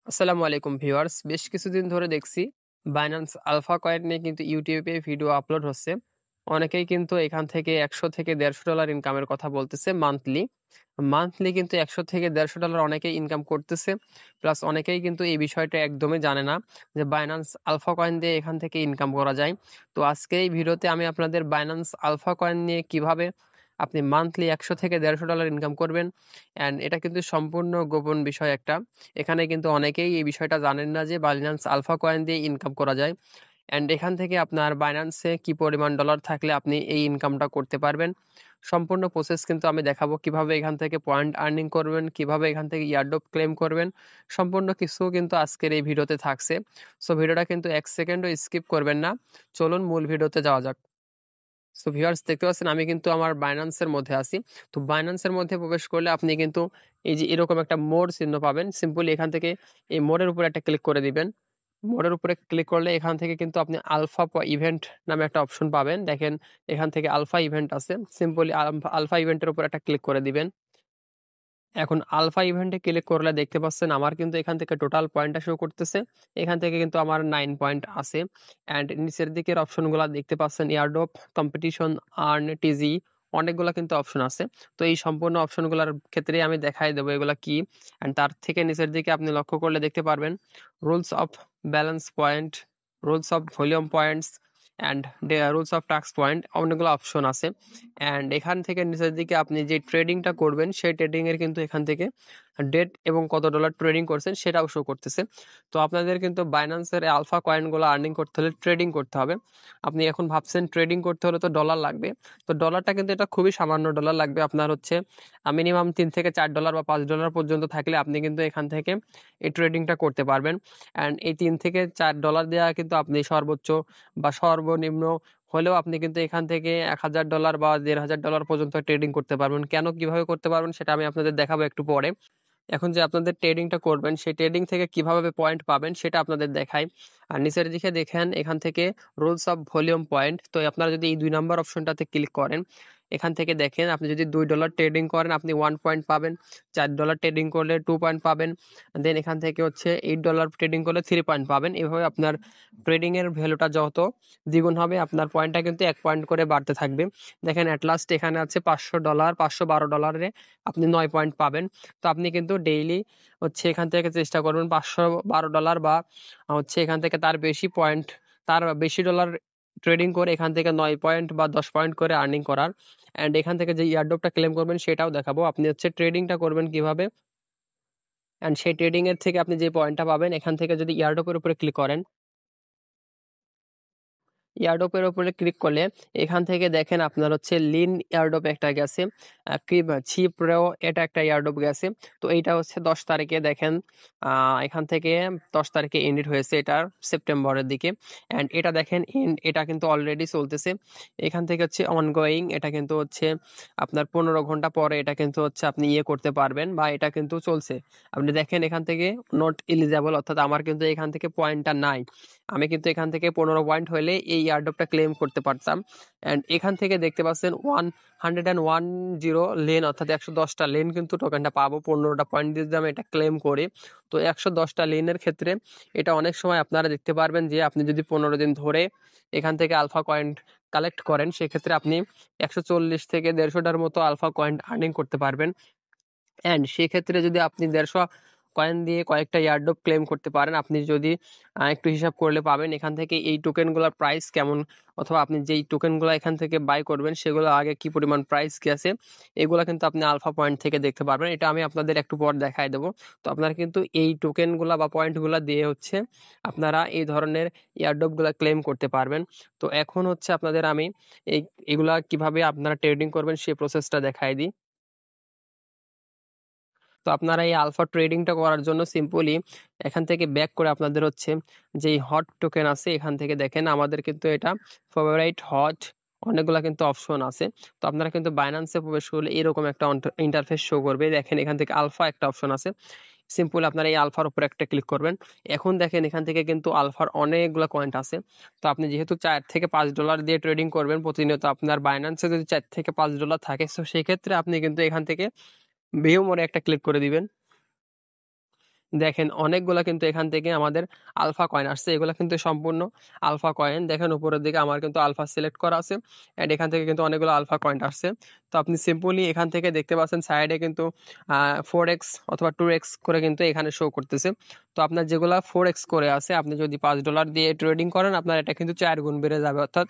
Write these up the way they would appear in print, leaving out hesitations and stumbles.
আসসালামু আলাইকুম ভিউয়ার্স, বেশ কিছুদিন ধরে দেখছি বাইন্যান্স আলফা কয়েন নিয়ে কিন্তু ইউটিউবে ভিডিও আপলোড হচ্ছে। অনেকেই কিন্তু এখান থেকে 100 থেকে $150 ইনকামের কথা বলতেছে মান্থলি। মান্থলি কিন্তু 100 থেকে $150 অনেকেই ইনকাম করতেছে। প্লাস অনেকেই কিন্তু এই বিষয়টা একদমই জানে না যে বাইন্যান্স আলফা কয়েন দিয়ে এখান থেকে ইনকাম করা যায়। তো আজকে এই ভিডিওতে আমি আপনাদের বাইন্যান্স আলফা কয়েন নিয়ে কিভাবে আপনি মান্থলি 100 থেকে $150 ইনকাম করবেন, অ্যান্ড এটা কিন্তু সম্পূর্ণ গোপন বিষয় একটা। এখানে কিন্তু অনেকেই এই বিষয়টা জানেন না যে বাইন্যান্স আলফা কয়েন দিয়ে ইনকাম করা যায়। অ্যান্ড এখান থেকে আপনার বাইন্যান্সে কি পরিমাণ ডলার থাকলে আপনি এই ইনকামটা করতে পারবেন। সম্পূর্ণ প্রসেস কিন্তু আমি দেখাবো, কিভাবে এখান থেকে পয়েন্ট আর্নিং করবেন, কিভাবে এখান থেকে ইয়ারড্রপ ক্লেম করবেন। সম্পূর্ণ কিছু কিন্তু আজকের এই ভিডিওতে থাকছে। সো ভিডিওটা কিন্তু 1 সেকেন্ডও স্কিপ করবেন না। চলুন মূল ভিডিওতে যাওয়া যাক। সো ভিউয়ার্স, দেখতে পাচ্ছেন আমি কিন্তু আমার বাইন্যান্সের মধ্যে আছি। তো বাইন্যান্সের মধ্যে প্রবেশ করলে আপনি কিন্তু এই যে এরকম একটা মোর চিহ্ন পাবেন। সিম্পলি এখান থেকে এই মোরের উপরে একটা ক্লিক করে দিবেন। মোড়ের উপরে ক্লিক করলে এখান থেকে কিন্তু আপনি আলফা ইভেন্ট নামে একটা অপশন পাবেন। দেখেন এখান থেকে আলফা ইভেন্ট আছে। সিম্পলি আলফা ইভেন্টের উপর একটা ক্লিক করে দিবেন। এখন আলফা ইভেন্টে ক্লিক করলে দেখতে পাচ্ছেন আমার কিন্তু এখান থেকে টোটাল পয়েন্টটা শো করতেছে। এখান থেকে কিন্তু আমার 9 পয়েন্ট আছে। অ্যান্ড নিচের দিকের অপশনগুলো দেখতে পাচ্ছেন এয়ারড্রপ, কম্পিটিশন, আর্ন, টিজি, অনেকগুলো কিন্তু অপশন আছে। তো এই সম্পূর্ণ অপশনগুলোর ক্ষেত্রে আমি দেখাই দেবো এগুলা কি। অ্যান্ড তার থেকে নিচের দিকে আপনি লক্ষ্য করলে দেখতে পারবেন rules of balance point, rules of volume points, and rules of task point, অনেকগুলো অপশন আছে। অ্যান্ড এখান থেকে নিচের দিকে আপনি যে ট্রেডিংটা করবেন সেই ট্রেডিং এর কিন্তু এখান থেকে ডেট এবং কত ডলার ট্রেডিং করছেন সেটাও শো করতেছে। তো আপনাদের কিন্তু বাইন্যান্সের আলফা কয়েনগুলো আর্নিং করতে হলে ট্রেডিং করতে হবে। আপনি এখন ভাবছেন ট্রেডিং করতে হলে তো ডলার লাগবে। তো ডলারটা কিন্তু এটা খুবই সামান্য ডলার লাগবে। আপনার হচ্ছে মিনিমাম $3 থেকে $4 বা $5 পর্যন্ত থাকলে আপনি কিন্তু এখান থেকে এই ট্রেডিংটা করতে পারবেন। অ্যান্ড এই $3 থেকে $4 দেওয়া কিন্তু আপনি সর্বোচ্চ বা সর্বনিম্ন হলেও আপনি কিন্তু এখান থেকে $1,000 বা $1,500 পর্যন্ত ট্রেডিং করতে পারবেন। কেন, কিভাবে করতে পারবেন সেটা আমি আপনাদের দেখাবো একটু পরে। এখন যে আপনাদের ট্রেডিংটা করবেন সেই ট্রেডিং থেকে কিভাবে পয়েন্ট পাবেন সেটা আপনাদের দেখাই। আর নিচের দিকে দেখেন এখান থেকে রুলস অফ ভলিউম পয়েন্ট। তো আপনারা যদি এই 2 নম্বর অপশনটাতে ক্লিক করেন, এখান থেকে দেখেন আপনি যদি $2 ট্রেডিং করেন আপনি 1 পয়েন্ট পাবেন, $4 ট্রেডিং করলে 2 পয়েন্ট পাবেন, দেন এখান থেকে হচ্ছে $8 ট্রেডিং করলে 3 পয়েন্ট পাবেন। এভাবে আপনার ট্রেডিং এর ভ্যালুটা যত দ্বিগুণ হবে আপনার পয়েন্টটা কিন্তু 1 পয়েন্ট করে বাড়তে থাকবে। দেখেন অ্যাট লাস্ট এখানে আছে $500, $512 আপনি 9 পয়েন্ট পাবেন। তো আপনি কিন্তু ডেইলি হচ্ছে এখান থেকে চেষ্টা করবেন $512 বা হচ্ছে এখান থেকে তার বেশি পয়েন্ট, তার বেশি ডলার ট্রেডিং করে এখান থেকে 9 পয়েন্ট বা 10 পয়েন্ট করে আর্নিং করার। অ্যান্ড এখান থেকে যে ইয়ারড্রপটা ক্লেম করবেন সেটাও দেখাবো। আপনি হচ্ছে ট্রেডিংটা করবেন কিভাবে, অ্যান্ড সেই ট্রেডিং এর থেকে আপনি যে পয়েন্টটা পাবেন এখান থেকে যদি ইয়ারড্রপের উপরে ক্লিক করেন, এয়ারড্রপের উপরে ক্লিক করলে এখান থেকে দেখেন আপনার হচ্ছে লিন এয়ারড্রপ একটা গেছে, ছিপ্রেও এটা একটা এয়ারড্রপ গেছে। তো এইটা হচ্ছে 10 তারিখে দেখেন, এখান থেকে 10 তারিখে এন্ড হয়েছে, এটা সেপ্টেম্বরের দিকে। অ্যান্ড এটা দেখেন এন্ড, এটা কিন্তু অলরেডি চলতেছে। এখান থেকে হচ্ছে অনগোয়িং, এটা কিন্তু হচ্ছে আপনার 15 ঘন্টা পরে এটা কিন্তু হচ্ছে আপনি ইয়ে করতে পারবেন, বা এটা কিন্তু চলছে। আপনি দেখেন এখান থেকে নট এলিজেবল, অর্থাৎ আমার কিন্তু এখান থেকে পয়েন্টটা নাই। আমি কিন্তু এখান থেকে 15 পয়েন্ট হলে এই এয়ারড্রপটা ক্লেম করতে পারতাম। অ্যান্ড এখান থেকে দেখতে পাচ্ছেন 110 লেন, অর্থাৎ 110টা লেন কিন্তু টোকেনটা পাবো 15টা পয়েন্ট দিয়ে যদি আমি এটা ক্লেম করি। তো 110টা লেনের ক্ষেত্রে এটা অনেক সময় আপনারা দেখতে পারবেন যে আপনি যদি 15 দিন ধরে এখান থেকে আলফা কয়েন কালেক্ট করেন সেক্ষেত্রে আপনি 140 থেকে 150টার মতো আলফা কয়েন আর্নিং করতে পারবেন। অ্যান্ড সেক্ষেত্রে যদি আপনি 150 কয়েন দিয়ে কয়েকটা ইয়ারড্রপ ক্লেম করতে পারেন, আপনি যদি একটু হিসাব করলে পাবেন এখান থেকে এই টোকেনগুলোর প্রাইস কেমন, অথবা আপনি যেই টোকেনগুলো এখান থেকে বাই করবেন সেগুলো আগে কি পরিমাণ প্রাইস গেছে, এগুলো কিন্তু আপনি আলফা পয়েন্ট থেকে দেখতে পারবেন। এটা আমি আপনাদের একটু পর দেখাই দেবো। তো আপনারা কিন্তু এই টোকেনগুলো বা পয়েন্টগুলো দিয়ে হচ্ছে আপনারা এই ধরনের ইয়ারড্রপগুলো ক্লেম করতে পারবেন। তো এখন হচ্ছে আপনাদের আমি এই এগুলা কিভাবে আপনারা ট্রেডিং করবেন সেই প্রসেসটা দেখাই দিই। তো আপনারা এই আলফা ট্রেডিংটা করার জন্য সিম্পলি এখান থেকে ব্যাক করে আপনাদের হচ্ছে যেই হট টোকেন আছে এখান থেকে দেখেন আমাদের কিন্তু এটা ফেভারিট হট, অনেকগুলা কিন্তু অপশন আছে। তো আপনারা কিন্তু বাইন্যান্সে প্রবেশ করলে এরকম একটা ইন্টারফেস শো করবে। দেখেন এখান থেকে আলফা একটা অপশন আছে। সিম্পল আপনারা এই আলফার উপর একটা ক্লিক করবেন। এখন দেখেন এখান থেকে কিন্তু আলফার অনেকগুলো কয়েন্ট আছে। তো আপনি যেহেতু $4 থেকে $5 দিয়ে ট্রেডিং করবেন প্রতিনিয়ত, আপনার বাইন্যান্সে যদি $4 থেকে $5 থাকে, তো সেক্ষেত্রে আপনি কিন্তু এখান থেকে ভিউ মোড়ে একটা ক্লিক করে দিবেন। দেখেন অনেকগুলা কিন্তু এখান থেকে আমাদের আলফা কয়েন আসছে, এগুলা কিন্তু সম্পূর্ণ আলফা কয়েন। দেখেন উপরের দিকে আমার কিন্তু আলফা সিলেক্ট করা আছে, এন্ড এখান থেকে কিন্তু অনেকগুলো আলফা কয়েন আসছে। তো আপনি সিম্পলি এখান থেকে দেখতে পাচ্ছেন সাইডে কিন্তু 4x অথবা 2x করে কিন্তু এখানে শো করতেছে। তো আপনার যেগুলা 4x করে আছে, আপনি যদি $5 দিয়ে ট্রেডিং করেন, আপনার এটা কিন্তু 4 গুণ বেড়ে যাবে। অর্থাৎ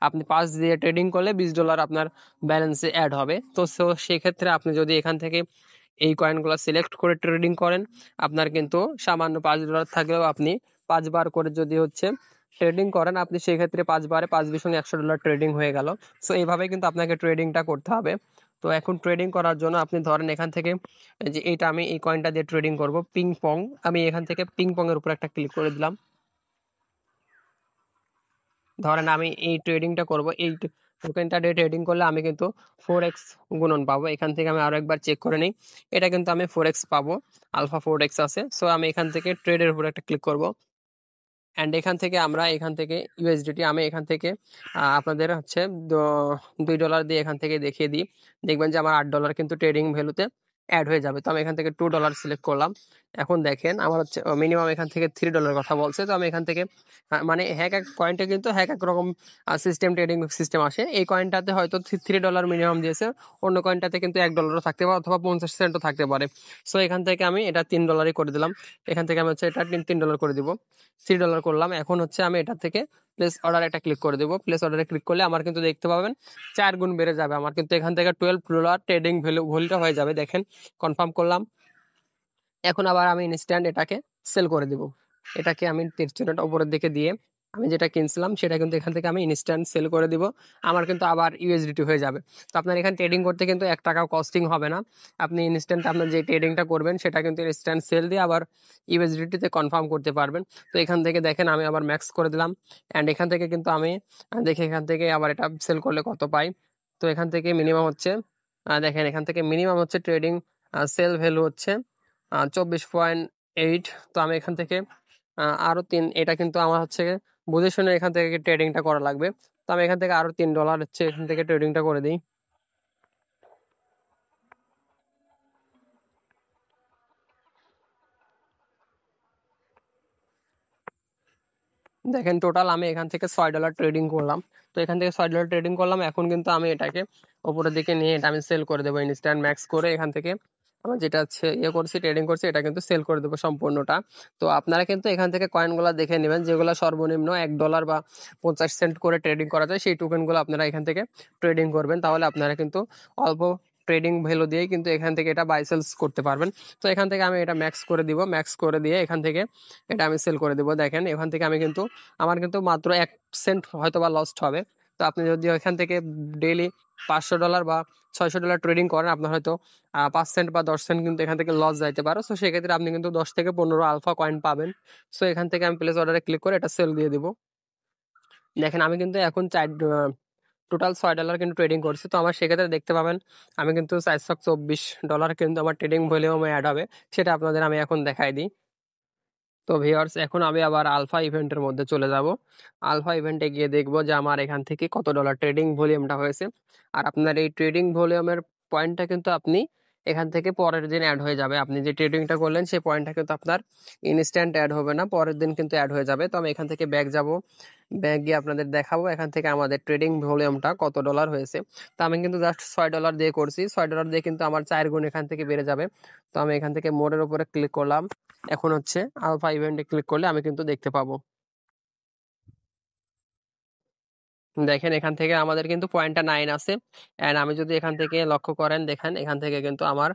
আপনি 5 দিয়ে ট্রেডিং করলে $20 আপনার ব্যালেন্সে অ্যাড হবে। তো সেক্ষেত্রে আপনি যদি এখান থেকে এই কয়েনগুলো সিলেক্ট করে ট্রেডিং করেন, আপনার কিন্তু সামান্য $5 থাকলেও আপনি 5 বার করে যদি হচ্ছে ট্রেডিং করেন, আপনি সেক্ষেত্রে 5 বারে 5 বিশ $100 ট্রেডিং হয়ে গেল। সো এইভাবে কিন্তু আপনাকে ট্রেডিংটা করতে হবে। তো এখন ট্রেডিং করার জন্য আপনি ধরেন এখান থেকে যে এইটা আমি এই কয়েনটা দিয়ে ট্রেডিং করব পিং পং, আমি এখান থেকে পিং পং এর উপর একটা ক্লিক করে দিলাম। ধরেন আমি এই ট্রেডিংটা করব, এই টোকেনটা দিয়ে ট্রেডিং করলে আমি কিন্তু 4x গুণন পাবো। এখান থেকে আমি আরো একবার চেক করে নিই, এটা কিন্তু আমি 4x পাবো, আলফা 4x আছে। সো আমি এখান থেকে ট্রেডের উপর একটা ক্লিক করব, অ্যান্ড এখান থেকে আমরা এখান থেকে ইউএসডিটি আমি এখান থেকে আপনাদের হচ্ছে $2 দিয়ে এখান থেকে দেখিয়ে দিই। দেখবেন যে আমার $8 কিন্তু ট্রেডিং ভ্যালুতে অ্যাড হয়ে যাবে। তো আমি এখান থেকে $2 সিলেক্ট করলাম। এখন দেখেন আমার হচ্ছে মিনিমাম এখান থেকে $3 কথা বলছে। তো আমি এখান থেকে মানে হ্যাক এক কয়েনটা কিন্তু হ্যাক এক রকম সিস্টেম, ট্রেডিং সিস্টেম আসে। এই কয়েনটাতে হয়তো $3 মিনিমাম দিয়েছে, অন্য কয়েনটাতে কিন্তু $1 থাকতে পারে অথবা 50 সেন্টও থাকতে পারে। সো এখান থেকে আমি এটা $3 করে দিলাম। এখান থেকে আমি হচ্ছে এটা $3 করে দিব, $3 করলাম। এখন হচ্ছে আমি এটা থেকে প্লেস অর্ডার একটা ক্লিক করে দেবো। প্লেস অর্ডারে ক্লিক করলে আমার কিন্তু দেখতে পাবেন 4 গুণ বেড়ে যাবে। আমার কিন্তু এখান থেকে $12 ট্রেডিং ভ্যালুটা হয়ে যাবে। দেখেন কনফার্ম করলাম। এখন আবার আমি ইনস্ট্যান্ট এটাকে সেল করে দিব। এটাকে আমি 13 উপরের দিকে দিয়ে আমি যেটা কিনছিলাম সেটা কিন্তু এখান থেকে আমি ইনস্ট্যান্ট সেল করে দিব। আমার কিন্তু আবার ইউএসডিটি হয়ে যাবে। তো আপনার এখানে ট্রেডিং করতে কিন্তু 1 টাকাও কস্টিং হবে না। আপনি ইনস্ট্যান্ট আপনার যে ট্রেডিংটা করবেন সেটা কিন্তু ইনস্ট্যান্ট সেল দিয়ে আবার ইউএসডিটিতে কনফার্ম করতে পারবেন। তো এখান থেকে দেখেন আমি আবার ম্যাক্স করে দিলাম, অ্যান্ড এখান থেকে কিন্তু আমি দেখি এখান থেকে আবার এটা সেল করলে কত পাই। তো এখান থেকে মিনিমাম হচ্ছে দেখেন এখান থেকে মিনিমাম হচ্ছে ট্রেডিং সেল ভ্যালু হচ্ছে 24.8। তো আমি এখান থেকে আরো এটা কিন্তু আমার হচ্ছে বুঝে শুনে এখান থেকে ট্রেডিংটা করা লাগবে। তো আমি এখান থেকে আরো $3 হচ্ছে এখান থেকে ট্রেডিংটা করে দিই। দেখেন টোটাল আমি এখান থেকে $6 ট্রেডিং করলাম। তো এখান থেকে $6 ট্রেডিং করলাম। এখন কিন্তু আমি এটাকে উপরের দিকে নিয়ে এটা আমি সেল করে দেবো ইনস্ট্যান্ট ম্যাক্স করে। এখান থেকে আমার যেটা হচ্ছে করছি ট্রেডিং করছি এটা কিন্তু সেল করে দেবো সম্পূর্ণটা। তো আপনারা কিন্তু এখান থেকে কয়েনগুলো দেখে নেবেন যেগুলো সর্বনিম্ন $1 বা 50 সেন্ট করে ট্রেডিং করা যায়, সেই টোকেনগুলো আপনারা এখান থেকে ট্রেডিং করবেন। তাহলে আপনারা কিন্তু অল্প ট্রেডিং ভ্যালু দিয়ে কিন্তু এখান থেকে এটা বাই সেলস করতে পারবেন। তো এখান থেকে আমি এটা ম্যাক্স করে দিব, ম্যাক্স করে দিয়ে এখান থেকে এটা আমি সেল করে দেবো। দেখেন এখান থেকে আমি কিন্তু আমার কিন্তু মাত্র 1 সেন্ট হয়তো বা লস্ট হবে। তো আপনি যদি এখান থেকে ডেইলি $500 বা $600 ট্রেডিং করেন, আপনার হয়তো 5 সেন্ট বা 10 সেন্ট কিন্তু এখান থেকে লস যাইতে পারো। সো সেক্ষেত্রে আপনি কিন্তু 10 থেকে 15 আলফা কয়েন পাবেন। সো এখান থেকে আমি প্লেস অর্ডারে ক্লিক করে এটা সেল দিয়ে দিব। দেখেন আমি কিন্তু এখন টোটাল $6 কিন্তু ট্রেডিং করছি। তো আমার সেক্ষেত্রে দেখতে পাবেন আমি কিন্তু $424 কিন্তু আমার ট্রেডিং ভলিউমে অ্যাড হবে। সেটা আপনাদের আমি এখন দেখাই দিই। তো ভিউয়ার্স এখন আমি আবার আলফা ইভেন্টের মধ্যে চলে যাব। আলফা ইভেন্টে গিয়ে দেখব যে আমার এখান থেকে কত ডলার ট্রেডিং ভলিউমটা হয়েছে। আর আপনার এই ট্রেডিং ভলিউমের পয়েন্টটা কিন্তু আপনি এখান থেকে পরের দিন অ্যাড হয়ে যাবে। আপনি যে ট্রেডিংটা করলেন সেই পয়েন্টটা কিন্তু আপনার ইনস্ট্যান্ট অ্যাড হবে না, পরের দিন কিন্তু অ্যাড হয়ে যাবে। তো আমি এখান থেকে ব্যাক যাব, ব্যাক গিয়ে আপনাদের দেখাবো এখান থেকে আমাদের ট্রেডিং ভলিউমটা কত ডলার হয়েছে। তো আমি কিন্তু জাস্ট $6 দিয়ে করছি, $6 দিয়ে কিন্তু আমার 4 গুণ এখান থেকে বেড়ে যাবে। তো আমি এখান থেকে মোডের উপরে ক্লিক করলাম। এখন হচ্ছে আলফা ইভেন্টে ক্লিক করলে আমি কিন্তু দেখতে পাবো। দেখেন এখান থেকে আমাদের কিন্তু পয়েন্টটা 9 আছে। এন্ড আমি যদি এখান থেকে লক্ষ্য করেন, দেখেন এখান থেকে কিন্তু আমার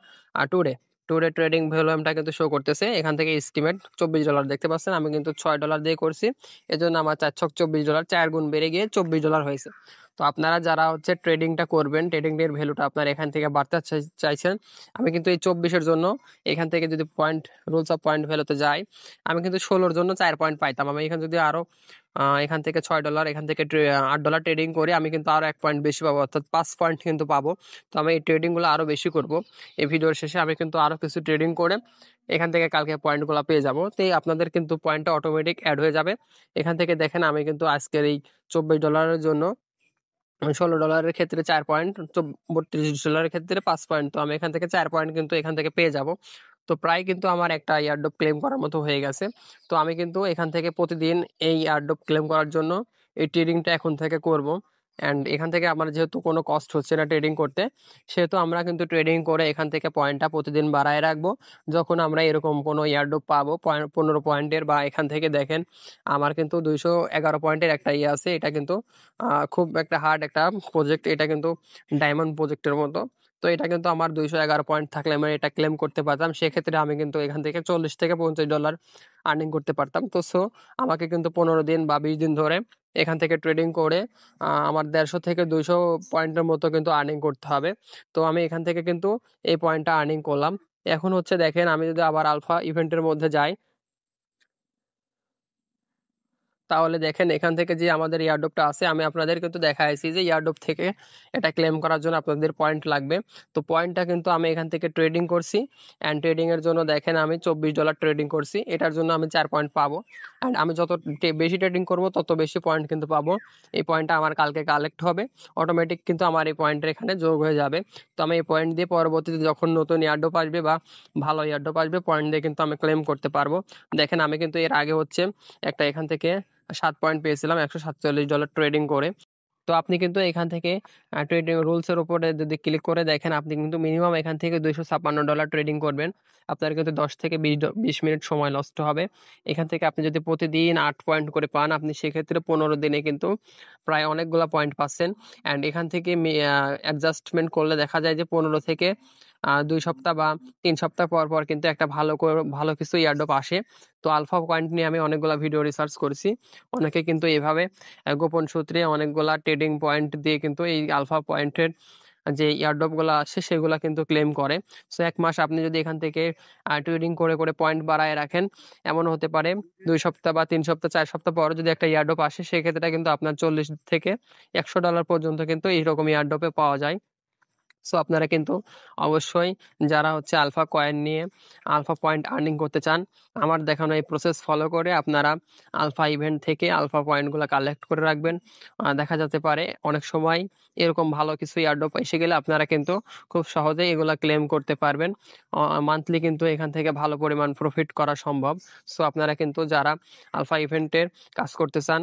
টুডে টুডে ট্রেডিং ভলিউমটা কিন্তু শো করতেছে। এখান থেকে এস্টিমেট $24 দেখতে পাচ্ছেন। আমি কিন্তু $6 দিয়ে করছি, এজন্য আমার 4 × 24 4 গুণ বেড়ে গিয়ে $24 হয়েছে। তো আপনারা যারা হচ্ছে ট্রেডিংটা করবেন, ট্রেডিং এর ভ্যালুটা আপনার এখান থেকে বাড়তে চাইছেন, আমি কিন্তু এই 24-এর জন্য এখান থেকে যদি পয়েন্ট রুলস অফ পয়েন্ট ভ্যালুতে যাই, আমি কিন্তু 16-র জন্য 4 পয়েন্ট পাইতাম। আমি এখানে যদি আরো এখান থেকে $6 এখান থেকে $8 ট্রেডিং করে আমি কিন্তু আরো 1 পয়েন্ট বেশি পাবো, অর্থাৎ 5 পয়েন্ট কিন্তু পাবো। তো আমি এই ট্রেডিং গুলো আরো বেশি করব। এই ভিডিওর শেষে আমি কিন্তু আরো কিছু ট্রেডিং করে এখান থেকে কালকে পয়েন্ট গুলো পেয়ে যাবো। তো এই আপনাদের কিন্তু পয়েন্টটা অটোমেটিক অ্যাড হয়ে যাবে। এখান থেকে দেখেন আমি কিন্তু আজকের এই $24 জন্য $16 ক্ষেত্রে 4 পয়েন্ট, $32 ক্ষেত্রে 5 পয়েন্ট। তো আমি এখান থেকে 4 পয়েন্ট কিন্তু এখান থেকে পেয়ে যাব। তো প্রায় কিন্তু আমার একটা এয়ারড্রপ ক্লেম করার মতো হয়ে গেছে। তো আমি কিন্তু এখান থেকে প্রতিদিন এই এয়ারড্রপ ক্লেম করার জন্য এই ট্রেডিংটা এখন থেকে করব। অ্যান্ড এখান থেকে আমার যেহেতু কোনো কস্ট হচ্ছে না ট্রেডিং করতে, সেহেতু আমরা কিন্তু ট্রেডিং করে এখান থেকে পয়েন্টটা প্রতিদিন বাড়ায় রাখবো। যখন আমরা এরকম কোনো এয়ারড্রপ পাবো 15 পয়েন্টের, বা এখান থেকে দেখেন আমার কিন্তু 211 পয়েন্টের একটা ইয়ে আছে। এটা কিন্তু খুব একটা হার্ড একটা প্রজেক্ট, এটা কিন্তু ডায়মন্ড প্রজেক্টের মতো। তো এটা কিন্তু আমার 211 পয়েন্ট থাকলে আমি এটা ক্লেম করতে পারতাম। সেক্ষেত্রে আমি কিন্তু এখান থেকে $40 থেকে $50 আর্নিং করতে পারতাম। তো আমাকে কিন্তু 15 দিন বা 20 দিন ধরে এখান থেকে ট্রেডিং করে আমার 150 থেকে 200 পয়েন্টের মতো কিন্তু আর্নিং করতে হবে। তো আমি এখান থেকে কিন্তু এই পয়েন্টটা আর্নিং করলাম। এখন হচ্ছে দেখেন, আমি যদি আবার আলফা ইভেন্টের মধ্যে যাই, তাহলে দেখেন এখান থেকে যে আমাদের এয়ারড্রপটা আছে, আমি আপনাদের কিন্তু দেখাইছি যে এয়ারড্রপ থেকে এটা ক্লেম করার জন্য আপনাদের পয়েন্ট লাগবে। তো পয়েন্টটা কিন্তু আমি এখান থেকে ট্রেডিং করছি, অ্যান্ড ট্রেডিং এর জন্য দেখেন আমি $24 ট্রেডিং করছি। এটার জন্য আমি 4 পয়েন্ট পাবো, অ্যান্ড আমি যত বেশি ট্রেডিং করব তত বেশি পয়েন্ট কিন্তু পাবো। এই পয়েন্টটা আমার কালকে কালেক্ট হবে, অটোমেটিক কিন্তু আমার এই পয়েন্টের এখানে যোগ হয়ে যাবে। তো আমি এই পয়েন্ট দিয়ে পরবর্তীতে যখন নতুন এয়ারড্রপ আসবে বা ভালো এয়ারড্রপ আসবে, পয়েন্ট দিয়ে কিন্তু আমি ক্লেম করতে পারবো। দেখেন আমি কিন্তু এর আগে হচ্ছে একটা এখান থেকে 7 পয়েন্ট পেয়েছিলাম $147 ট্রেডিং করে। তো আপনি কিন্তু এখান থেকে ট্রেডিং রুলস এর উপরে যদি ক্লিক করে দেখেন, আপনি কিন্তু মিনিমাম এখান থেকে $256 ট্রেডিং করবেন। আপনার কিন্তু 10 থেকে 20 মিনিট সময় নষ্ট হবে। এখান থেকে আপনি যদি প্রতিদিন 8 পয়েন্ট করে পান, আপনি সেক্ষেত্রে 15 দিনে কিন্তু প্রায় অনেকগুলা পয়েন্ট পাচ্ছেন। অ্যান্ড এখান থেকে অ্যাডজাস্টমেন্ট করলে দেখা যায় যে 15 থেকে 2 সপ্তাহ বা 3 সপ্তাহ পর পর কিন্তু একটা ভালো কিছু এয়ারড্রপ আসে। তো আলফা পয়েন্ট নিয়ে আমি অনেকগুলা ভিডিও রিসার্চ করেছি। অনেকে কিন্তু এভাবে গোপন সূত্রে অনেকগুলা ট্রেডিং পয়েন্ট দিয়ে কিন্তু এই আলফা পয়েন্টের যে এয়ারড্রপ গুলা আসে সেগুলা কিন্তু ক্লেম করে। সো 1 মাস আপনি যদি এখান থেকে ট্রেডিং করে করে পয়েন্ট বাড়ায় রাখেন, এমন হতে পারে 2 সপ্তাহ বা 3 সপ্তাহ 4 সপ্তাহ পর যদি একটা এয়ারড্রপ আসে, সেক্ষেত্রে কিন্তু আপনার $40 থেকে $100 পর্যন্ত কিন্তু এইরকম এয়ারড্রপে পাওয়া যায়। সো আপনারা কিন্তু অবশ্যই যারা হচ্ছে আলফা কয়েন নিয়ে আলফা পয়েন্ট আর্নিং করতে চান, আমার দেখানো এই প্রসেস ফলো করে আপনারা আলফা ইভেন্ট থেকে আলফা পয়েন্টগুলো কালেক্ট করে রাখবেন। দেখা যেতে পারে অনেক সময় এরকম ভালো কিছু এয়ারড্রপ এসে গেলে আপনারা কিন্তু খুব সহজেই এগুলা ক্লেম করতে পারবেন। মান্থলি কিন্তু এখান থেকে ভালো পরিমাণ প্রফিট করা সম্ভব। সো আপনারা কিন্তু যারা আলফা ইভেন্টের কাজ করতে চান,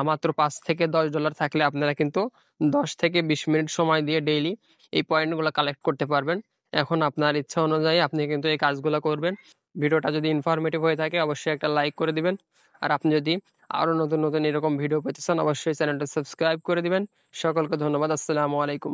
মাত্র $5 থেকে $10 থাকলে আপনারা কিন্তু 10 থেকে 20 মিনিট সময় দিয়ে ডেইলি এই পয়েন্টগুলো কালেক্ট করতে পারবেন। এখন আপনার ইচ্ছা অনুযায়ী আপনি কিন্তু এই কাজগুলো করবেন। ভিডিওটা যদি ইনফরমেটিভ হয়ে থাকে অবশ্যই একটা লাইক করে দিবেন। আর আপনি যদি আরো নতুন নতুন এরকম ভিডিও পেতে চান অবশ্যই চ্যানেলটা সাবস্ক্রাইব করে দিবেন। সকলকে ধন্যবাদ। আসসালামু আলাইকুম।